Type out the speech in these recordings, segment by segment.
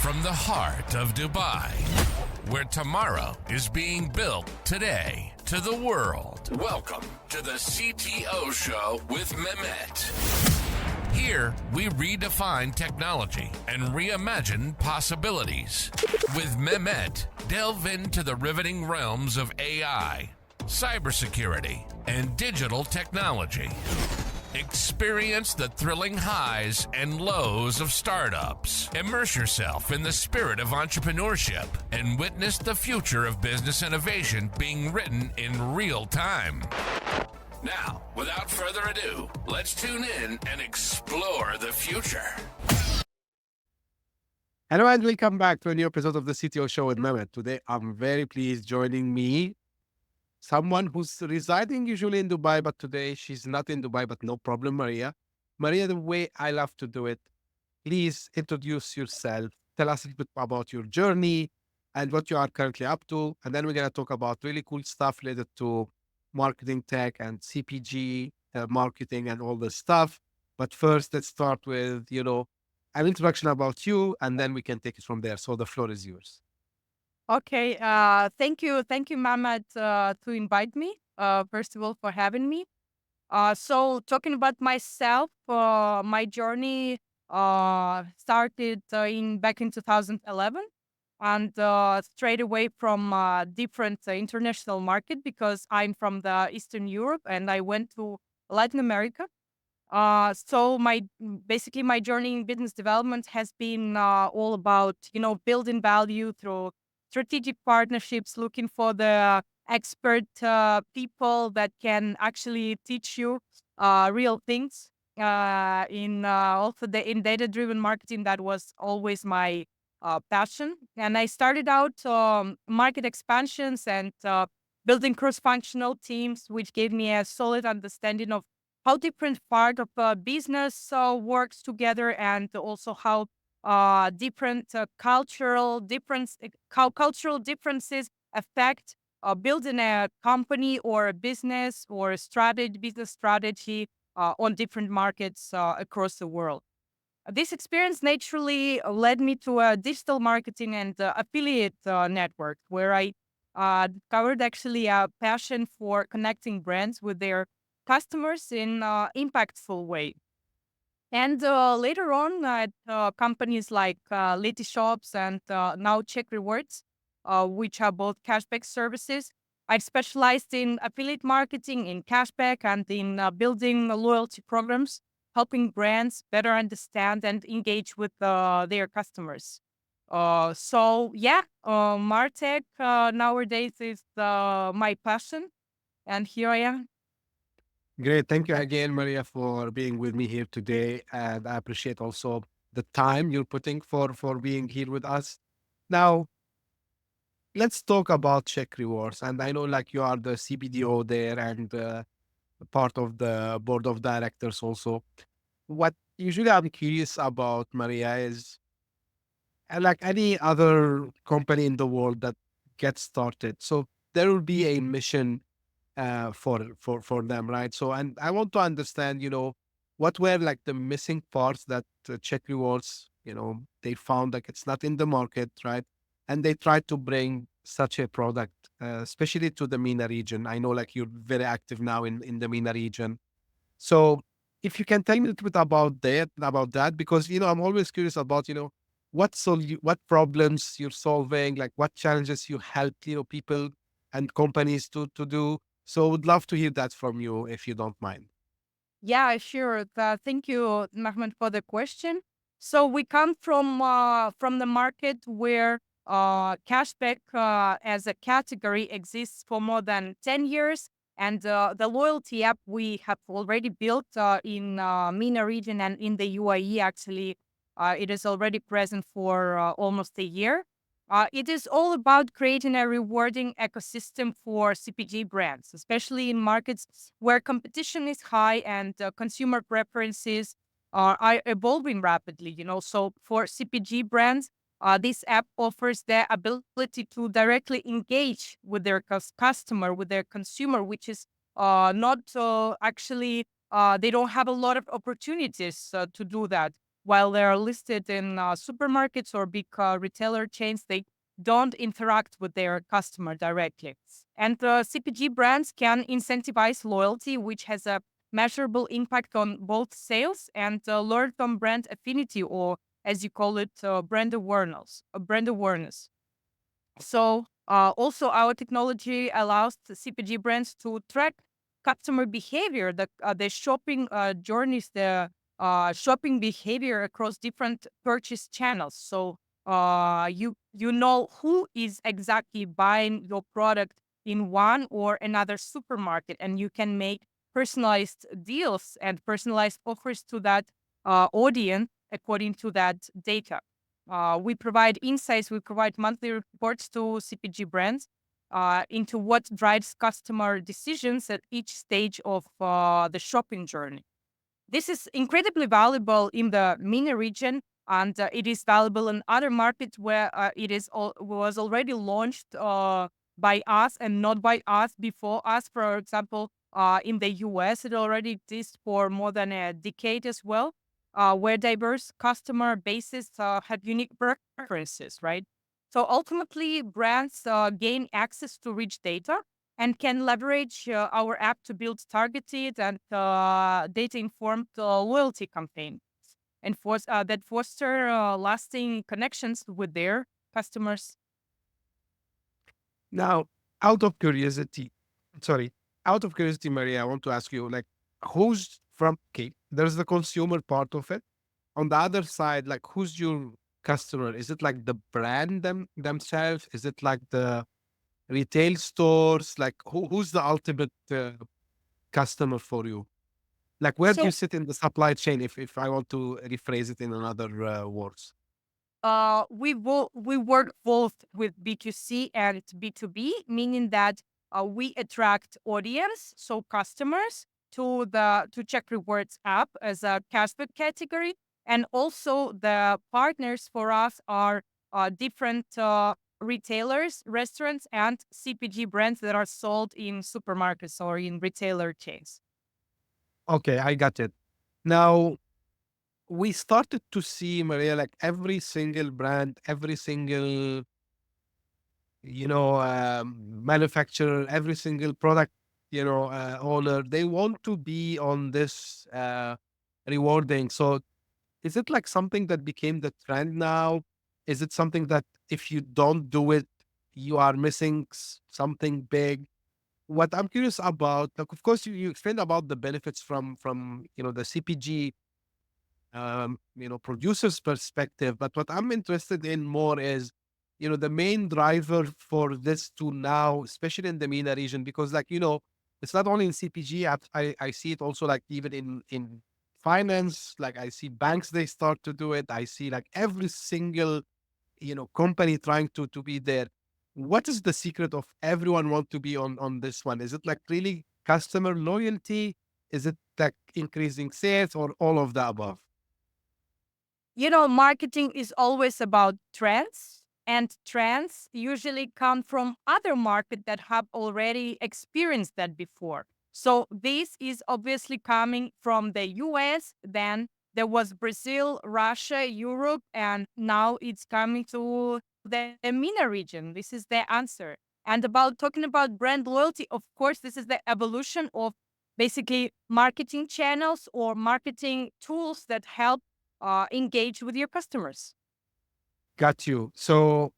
from the heart of Dubai, where tomorrow is being built today, to the world. Welcome to the CTO Show with Mehmet. Here, we redefine technology and reimagine possibilities. With Mehmet, delve into the riveting realms of AI, cybersecurity, and digital technology. Experience the thrilling highs and lows of startups. Immerse yourself in the spirit of entrepreneurship and witness the future of business innovation being written in real time. Now, without further ado, let's tune in and explore the future. Hello and welcome back to a new episode of the CTO Show with Mehmet. Today, I'm very pleased joining me someone who's residing usually in Dubai, but today she's not in Dubai, but no problem, Maria. Maria, the way I love to do it, please introduce yourself. Tell us a little bit about your journey and what you are currently up to. And then we're going to talk about really cool stuff related to marketing tech and CPG, marketing and all this stuff. But first, let's start with, an introduction about you, and then we can take it from there. So the floor is yours. Okay. Thank you, Mehmet, to invite me. First of all, for having me. So talking about myself, my journey started back in 2011, and straight away from different international market, because I'm from the Eastern Europe and I went to Latin America. So basically my journey in business development has been all about building value through strategic partnerships, looking for the expert people that can actually teach you real things. In data-driven marketing, that was always my passion. And I started out market expansions and building cross-functional teams, which gave me a solid understanding of how different part of business works together, and also how different cultural differences affect building a company or a business or a business strategy on different markets across the world. This experience naturally led me to a digital marketing and affiliate network, where I discovered actually a passion for connecting brands with their customers in impactful way. And later on at companies like Shops and now CheckRewards, which are both cashback services, I've specialized in affiliate marketing, in cashback, and in building loyalty programs, helping brands better understand and engage with their customers. MarTech nowadays is my passion, and here I am. Great. Thank you again, Maria, for being with me here today. And I appreciate also the time you're putting for being here with us. Now, let's talk about CheckRewards. And I know like you are the CBDO there and part of the board of directors also. What usually I'm curious about, Maria, is like any other company in the world that gets started. So there will be a mission for them, right? So, and I want to understand, what were like the missing parts that CheckRewards, they found like it's not in the market, right? And they tried to bring such a product, especially to the MENA region. I know like you're very active now in the MENA region. So if you can tell me a little bit about that, because, I'm always curious about, what problems you're solving, like what challenges you help, people and companies to do. So would love to hear that from you if you don't mind. Yeah, sure. Thank you, Mehmet, for the question. So we come from the market where cashback as a category exists for more than 10 years. And the loyalty app we have already built in MENA region and in the UAE, actually, it is already present for almost a year. It is all about creating a rewarding ecosystem for CPG brands, especially in markets where competition is high and consumer preferences are evolving rapidly. So for CPG brands, this app offers the ability to directly engage with their customer, with their consumer, which is not actually, they don't have a lot of opportunities to do that. while they are listed in supermarkets or big retailer chains, they don't interact with their customer directly. And CPG brands can incentivize loyalty, which has a measurable impact on both sales and long-term brand affinity, or as you call it, brand awareness. Brand awareness. So also our technology allows the CPG brands to track customer behavior, the shopping journeys, the shopping behavior across different purchase channels. So you know who is exactly buying your product in one or another supermarket, and you can make personalized deals and personalized offers to that audience according to that data. We provide insights, we provide monthly reports to CPG brands into what drives customer decisions at each stage of the shopping journey. This is incredibly valuable in the MENA region, and it is valuable in other markets where was already launched by us and not by us before us. For example, in the US, it already exists for more than a decade as well, where diverse customer bases have unique preferences, right? So ultimately, brands gain access to rich data and can leverage our app to build targeted and data-informed loyalty campaigns and that foster lasting connections with their customers. Now, out of curiosity, sorry, out of curiosity, Maria, I want to ask you, like, who's from, okay, there's the consumer part of it. On the other side, like, who's your customer? Is it like the brand themselves? Is it like the retail stores? Like, who's the ultimate customer for you? Like, where do you So sit in the supply chain, if I want to rephrase it in another words? we work both with B2C and B2B, meaning that we attract audience, so customers, to CheckRewards app as a cashback category, and also the partners for us are different retailers, restaurants, and CPG brands that are sold in supermarkets or in retailer chains. Okay, I got it. Now, we started to see, Maria, like every single brand, every single, manufacturer, every single product, owner, they want to be on this rewarding. So is it like something that became the trend now? Is it something that if you don't do it, you are missing something big? What I'm curious about, like, of course, you explained about the benefits from the CPG producer's perspective. But what I'm interested in more is, the main driver for this to now, especially in the MENA region, because like, it's not only in CPG, I see it also like even in finance, like I see banks, they start to do it. I see like every single, company trying to be there. What is the secret of everyone want to be on this one? Is it like really customer loyalty? Is it like increasing sales or all of the above? Marketing is always about trends, and trends usually come from other markets that have already experienced that before. So this is obviously coming from the US, then there was Brazil, Russia, Europe, and now it's coming to the MENA region. This is the answer. And about talking about brand loyalty, of course, this is the evolution of basically marketing channels or marketing tools that help engage with your customers. Got you. So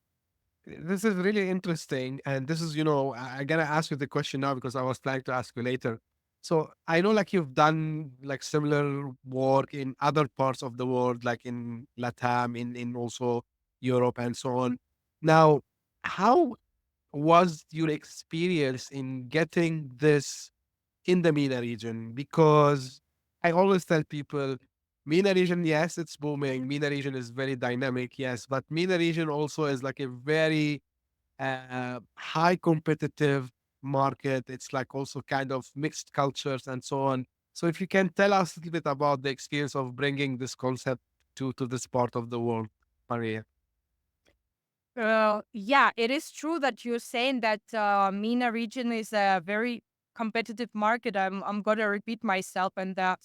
this is really interesting. And this is, I gotta ask you the question now because I was planning to ask you later. So I know like you've done like similar work in other parts of the world, like in Latam, in also Europe and so on. Now, how was your experience in getting this in the MENA region? Because I always tell people, MENA region, yes, it's booming. MENA region is very dynamic, yes, but MENA region also is like a very high competitive market. It's like also kind of mixed cultures and so on. So if you can tell us a little bit about the experience of bringing this concept to this part of the world, Maria. Yeah, it is true that you're saying that MENA region is a very competitive market. I'm gonna repeat myself, and that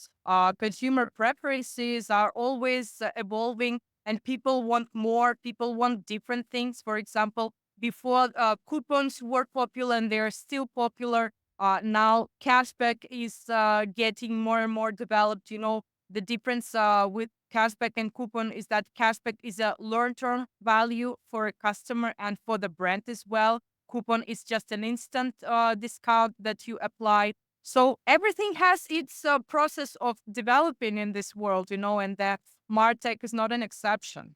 consumer preferences are always evolving, and people want more. People want different things. For example, before coupons were popular, and they're still popular. Now cashback is getting more and more developed. The difference with cashback and coupon is that cashback is a long-term value for a customer and for the brand as well. Coupon is just an instant discount that you apply. So everything has its process of developing in this world, and that MarTech is not an exception.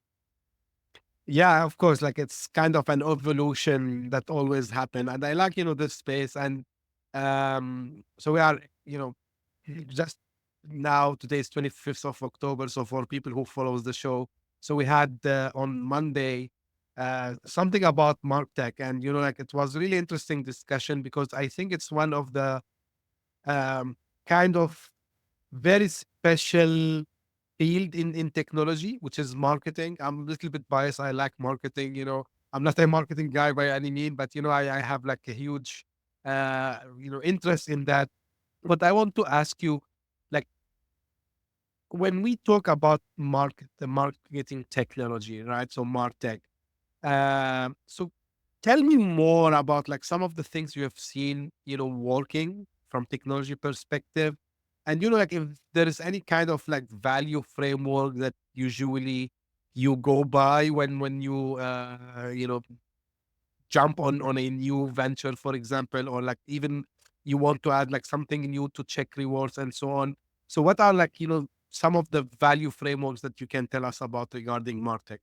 Yeah, of course, like it's kind of an evolution that always happen. And I like, this space. And so we are, just now, today is 25th of October. So for people who follows the show, so we had on Monday something about MarTech. And, like it was really interesting discussion because I think it's one of the um, kind of very special field in technology, which is marketing. I'm a little bit biased. I like marketing. I'm not a marketing guy by any mean, but I have like a huge, interest in that. But I want to ask you, like, when we talk about the marketing technology, right? So MarTech. So tell me more about like some of the things you have seen, working from technology perspective. And like if there is any kind of like value framework that usually you go by when you jump on a new venture, for example, or like even you want to add like something new to check rewards and so on. So what are like, some of the value frameworks that you can tell us about regarding MarTech?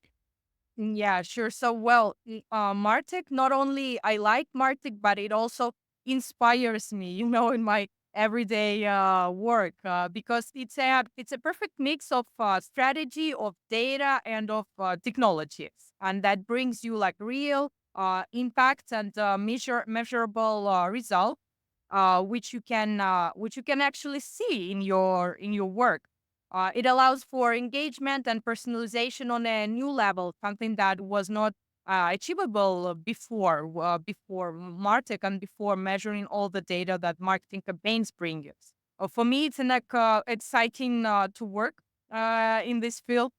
Yeah, sure. So, well, MarTech, not only I like MarTech, but it also inspires me, in my everyday work because it's a perfect mix of strategy, of data, and of technology, and that brings you like real impact and measurable result, which you can actually see in your work. It allows for engagement and personalization on a new level, something that was not achievable before Martech and before measuring all the data that marketing campaigns bring us. For me, it's an exciting to work in this field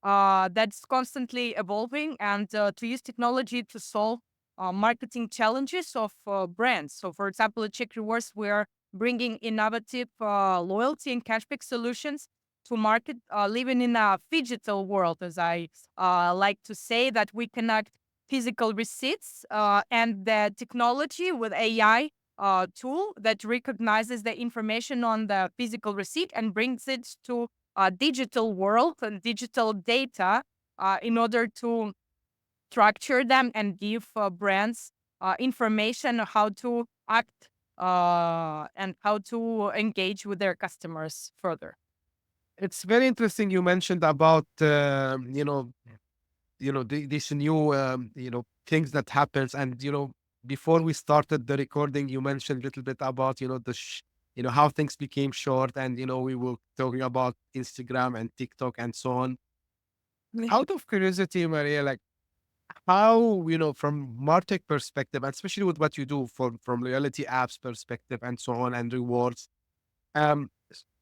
that's constantly evolving and to use technology to solve marketing challenges of brands. So, for example, at CheckRewards, we're bringing innovative loyalty and cashback solutions to market, living in a digital world, as I like to say, that we connect physical receipts and the technology with AI tool that recognizes the information on the physical receipt and brings it to digital world and digital data in order to structure them and give brands information on how to act and how to engage with their customers further. It's very interesting you mentioned about these new things that happens. And before we started the recording, you mentioned a little bit about how things became short, and we were talking about Instagram and TikTok and so on. Out of curiosity, Maria, like how from MarTech perspective, and especially with what you do from loyalty apps perspective and so on and rewards,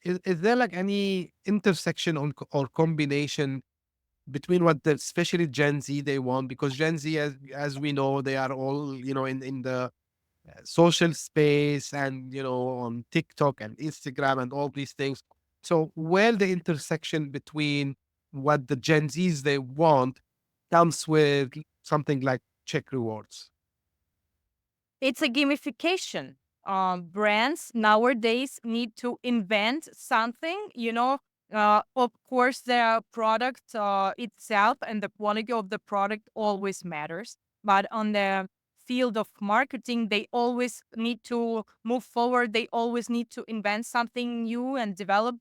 is there like any intersection or combination between what the especially Gen Z they want? Because Gen Z, as we know, they are all in the social space and on TikTok and Instagram and all these things. So where the intersection between what the Gen Zs they want comes with something like check rewards. It's a gamification. Brands nowadays need to invent something, Of course, the product itself and the quality of the product always matters. But on the field of marketing, they always need to move forward. They always need to invent something new and develop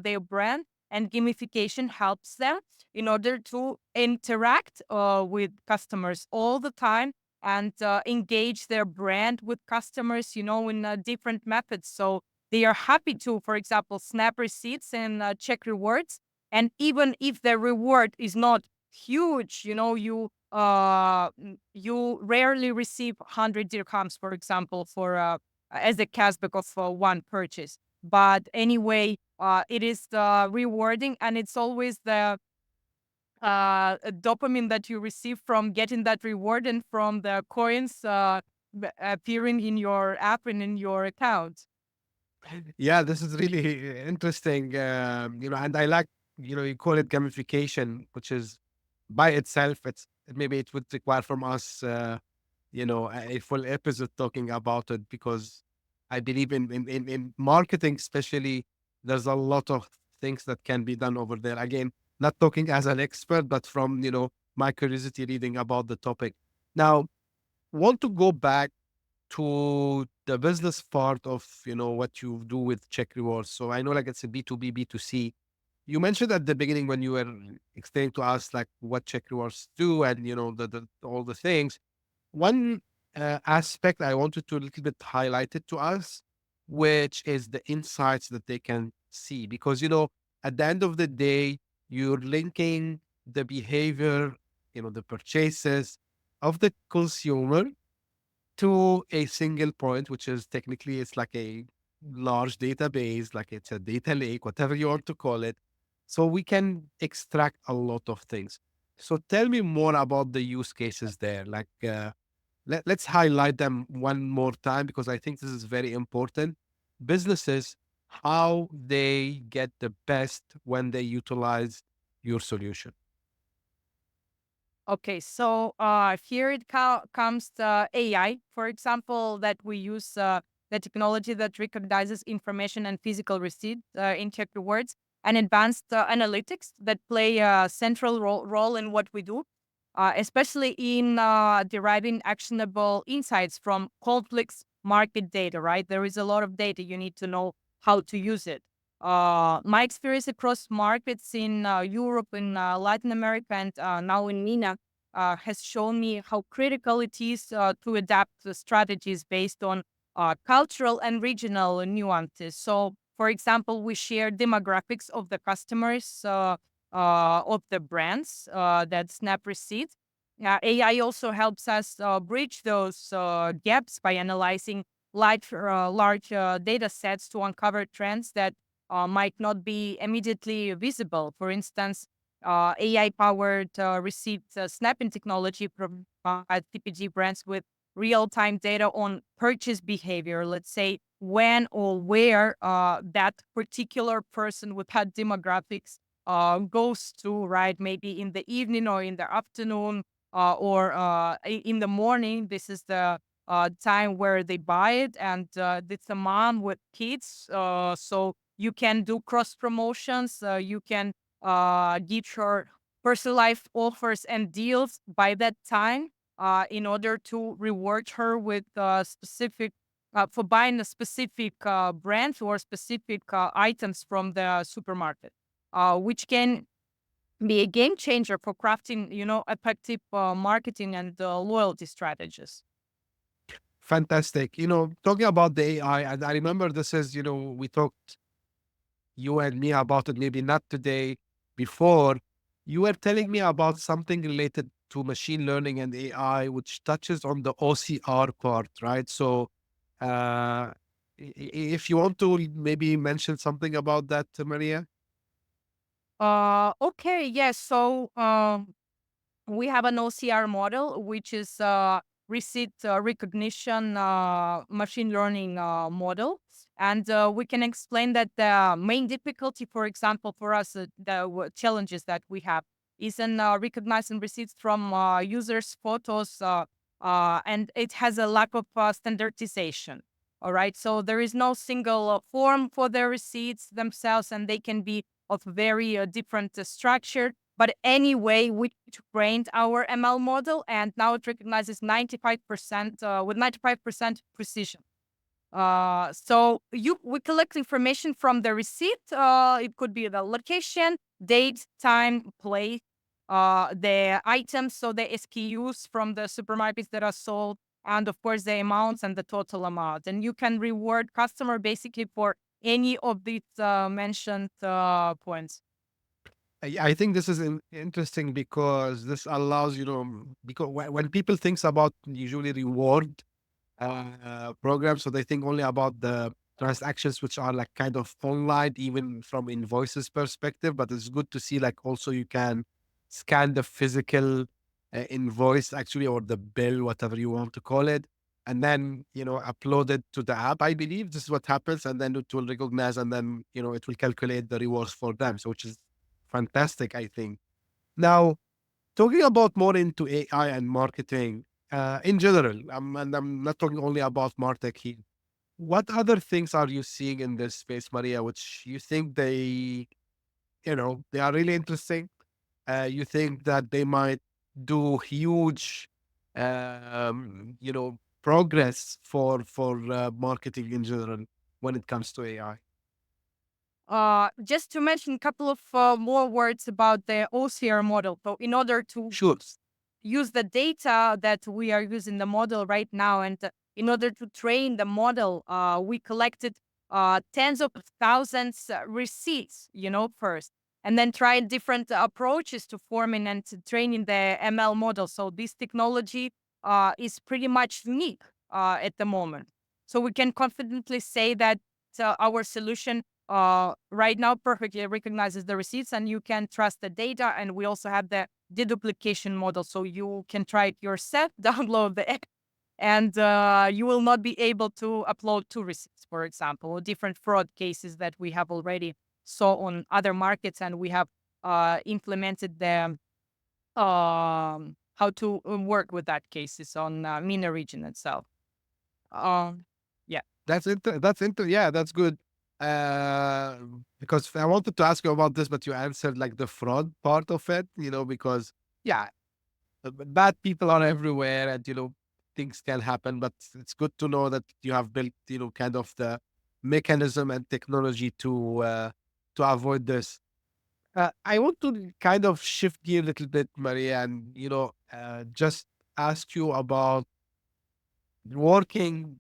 their brand. And gamification helps them in order to interact with customers all the time and engage their brand with customers, in different methods. So they are happy to, for example, snap receipts and check rewards. And even if the reward is not huge, you rarely receive 100 dirhams, for example, for as a cashback of one purchase. But anyway, it is rewarding, and it's always the dopamine that you receive from getting that reward and from the coins appearing in your app and in your account. Yeah, this is really interesting. And I like, you call it gamification, which is by itself, maybe it would require from us, a full episode talking about it, because I believe in marketing, especially, there's a lot of things that can be done over there. Again, not talking as an expert, but from, my curiosity reading about the topic. Now, want to go back to the business part of what you do with check rewards. So I know, like, it's a B2B, B2C. You mentioned at the beginning when you were explaining to us like what check rewards do, and the all the things. One aspect I wanted to a little bit highlight it to us, which is the insights that they can see, because at the end of the day, you're linking the behavior, the purchases of the consumer to a single point, which is technically it's like a large database, like it's a data lake, whatever you want to call it. So we can extract a lot of things. So tell me more about the use cases there. Like, let's highlight them one more time, because I think this is very important. Businesses, how they get the best when they utilize your solution. Okay, so here it comes the AI, for example, that we use the technology that recognizes information and physical receipts in CheckRewards, and advanced analytics that play a central role in what we do, especially in deriving actionable insights from complex market data, right? There is a lot of data. You need to know how to use it. My experience across markets in Europe, in Latin America, and now in MENA has shown me how critical it is to adapt the strategies based on cultural and regional nuances. So, for example, we share demographics of the customers of the brands that snap receipts. AI also helps us bridge those gaps by analyzing large data sets to uncover trends that might not be immediately visible. For instance, AI-powered receipt snapping technology provides CPG brands with real-time data on purchase behavior. Let's say when or where that particular person with that demographics goes to, right? Maybe in the evening or in the afternoon or in the morning. This is the time where they buy it, and it's a mom with kids. So you can do cross promotions. You can give her personalized offers and deals by that time in order to reward her with specific for buying a specific brand or specific items from the supermarket, which can be a game changer for crafting, effective marketing and loyalty strategies. Fantastic. Talking about the AI, and I remember this is, we talked, you and me, about it, maybe not today, before. You were telling me about something related to machine learning and AI, which touches on the OCR part, right? So, if you want to maybe mention something about that, Maria. Okay, yes. So we have an OCR model, which is receipt recognition machine learning model. And we can explain that the main difficulty, for example, for us, challenges that we have is in recognizing receipts from users' photos, and it has a lack of standardization. All right. So there is no single form for the receipts themselves, and they can be of very different structure. But anyway, we trained our ML model, and now it recognizes 95% with 95% precision. So we collect information from the receipt. It could be the location, date, time, place, the items, so the SKUs from the supermarkets that are sold, and of course the amounts and the total amount. And you can reward customer basically for any of these mentioned points. I think this is interesting, because this allows, because when people thinks about usually reward, program. So they think only about the transactions which are like kind of online, even from invoices perspective. But it's good to see like also you can scan the physical invoice actually, or the bill, whatever you want to call it, and then upload it to the app. I believe this is what happens, and then it will recognize, and then it will calculate the rewards for them. So which is fantastic, I think. Now, talking about more into AI and marketing in general, and I'm not talking only about MarTech here. What other things are you seeing in this space, Maria, which you think they are really interesting? You think that they might do huge, progress for marketing in general when it comes to AI? Just to mention a couple of more words about the OCR model. So, in order to Sure. use the data that we are using the model right now, and in order to train the model, we collected tens of thousands receipts, first, and then tried different approaches to forming and to training the ML model. So this technology is pretty much unique at the moment. So we can confidently say that our solution right now perfectly recognizes the receipts, and you can trust the data. And we also have the deduplication model, so you can try it yourself, download the app, and you will not be able to upload two receipts, for example, or different fraud cases that we have already saw on other markets, and we have implemented the how to work with that cases on MENA region itself. Yeah. Yeah, that's good. Because I wanted to ask you about this, but you answered like the fraud part of it, because yeah, bad people are everywhere, and things can happen. But it's good to know that you have built, kind of the mechanism and technology to avoid this. I want to kind of shift gear a little bit, Maria, and just ask you about working,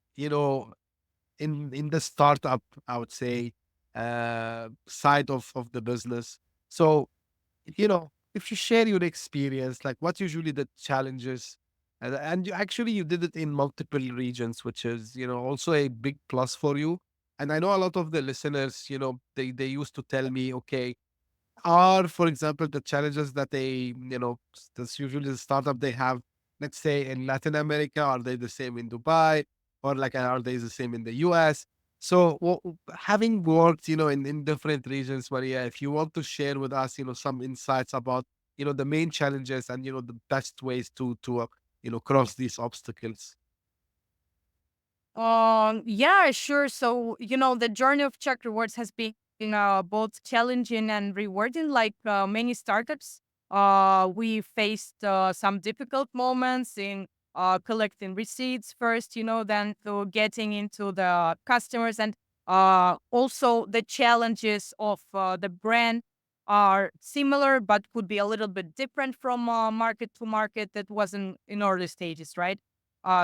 in the startup, I would say, side of the business. So, if you share your experience, like what usually the challenges, and you did it in multiple regions, which is also a big plus for you. And I know a lot of the listeners, they used to tell me, okay, are, for example, the challenges that that's usually the startup they have, let's say in Latin America, are they the same in Dubai, or like are they the same in the US? So, having worked, in different regions, Maria, if you want to share with us, some insights about, the main challenges and, the best ways to cross these obstacles. Yeah, sure. So, the journey of CheckRewards has been both challenging and rewarding. Like many startups, we faced some difficult moments in collecting receipts first, then to getting into the customers, and also the challenges of the brand are similar, but could be a little bit different from market to market. That was in early stages, right?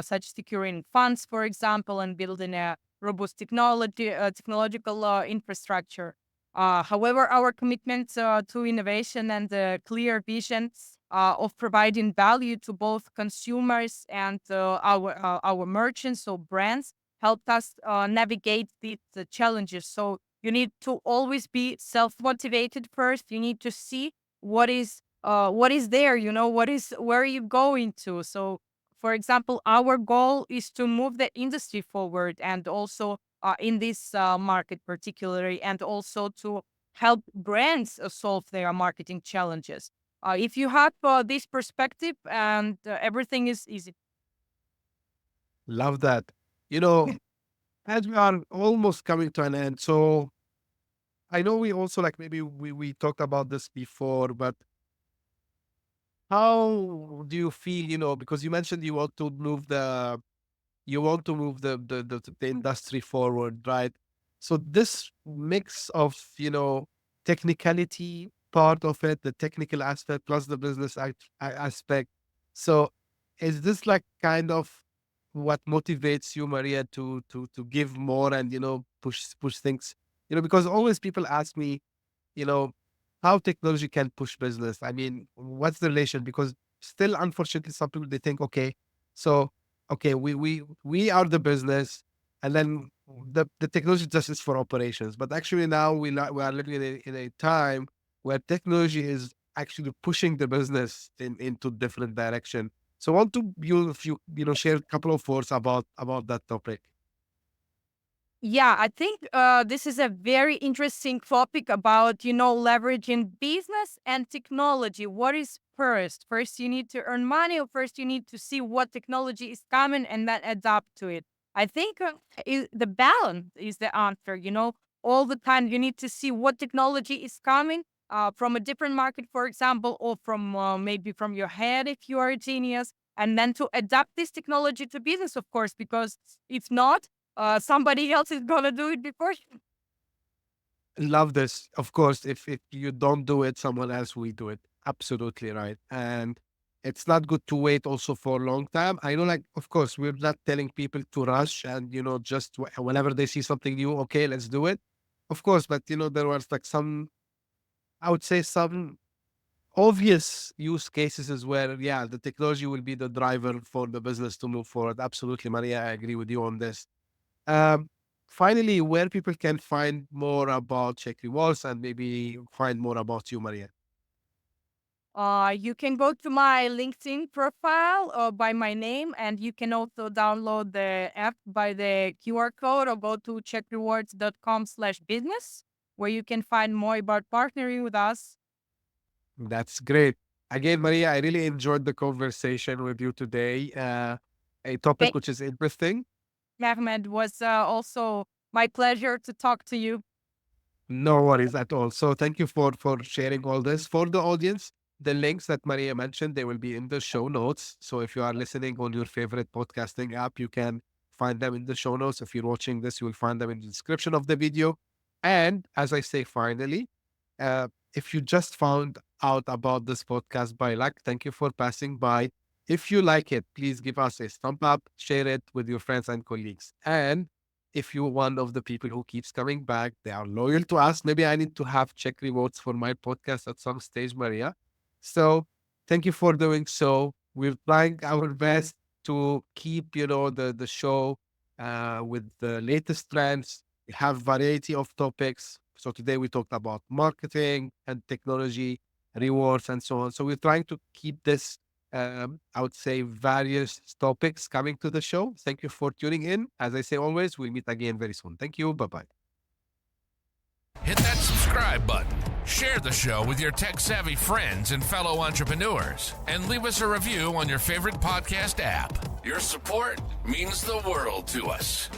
Such securing funds, for example, and building a robust technological infrastructure. However, our commitment to innovation and the clear vision of providing value to both consumers and our merchants or brands helped us navigate these challenges. So you need to always be self-motivated first. You need to see what is there. Where are you going to. So for example, our goal is to move the industry forward, and also in this market particularly, and also to help brands solve their marketing challenges. If you have this perspective, and everything is easy. Love that. You know, as we are almost coming to an end, so I know we also like maybe we talked about this before, but how do you feel, because you mentioned you want to move the industry forward, right? So this mix of, technicality part of it, the technical aspect plus the business aspect. So is this like kind of what motivates you, Maria, to give more and push things? Because always people ask me, you know, how technology can push business. I mean, what's the relation? Because still, unfortunately, some people they think, okay, so okay, we are the business, and then the technology just is for operations. But actually now we are living in a time where technology is actually pushing the business into different direction. So I want to you if you share a couple of words about that topic. Yeah, I think this is a very interesting topic about, leveraging business and technology. What is first? First, you need to earn money, or first, you need to see what technology is coming and then adapt to it. I think the balance is the answer. All the time you need to see what technology is coming from a different market, for example, or from maybe from your head if you are a genius, and then to adapt this technology to business, of course, because if not, somebody else is gonna do it before you. Love this. Of course, if you don't do it, someone else will do it. Absolutely right. And it's not good to wait also for a long time. I know, like, of course, we're not telling people to rush and, just whenever they see something new, okay, let's do it. Of course, but, there was like I would say some obvious use cases is where, yeah, the technology will be the driver for the business to move forward. Absolutely, Maria. I agree with you on this. Um, Finally, where people can find more about CheckRewards and maybe find more about you, Maria. You can go to my LinkedIn profile by my name, and you can also download the app by the QR code, or go to checkrewards.com/business, where you can find more about partnering with us. That's great. Again, Maria, I really enjoyed the conversation with you today. A topic Thank which is interesting. Mehmet, was also my pleasure to talk to you. No worries at all. So thank you for sharing all this. For the audience, the links that Maria mentioned, they will be in the show notes. So if you are listening on your favorite podcasting app, you can find them in the show notes. If you're watching this, you will find them in the description of the video. And as I say, finally, if you just found out about this podcast by luck, thank you for passing by. If you like it, please give us a thumb up, share it with your friends and colleagues. And if you're one of the people who keeps coming back, they are loyal to us. Maybe I need to have check rewards for my podcast at some stage, Maria. So thank you for doing so. We're trying our best to keep, the show with the latest trends. We have variety of topics. So today we talked about marketing and technology, rewards, and so on. So we're trying to keep this I would say, various topics coming to the show. Thank you for tuning in. As I say always, we'll meet again very soon. Thank you. Bye bye. Hit that subscribe button, share the show with your tech-savvy friends and fellow entrepreneurs, and leave us a review on your favorite podcast app. Your support means the world to us.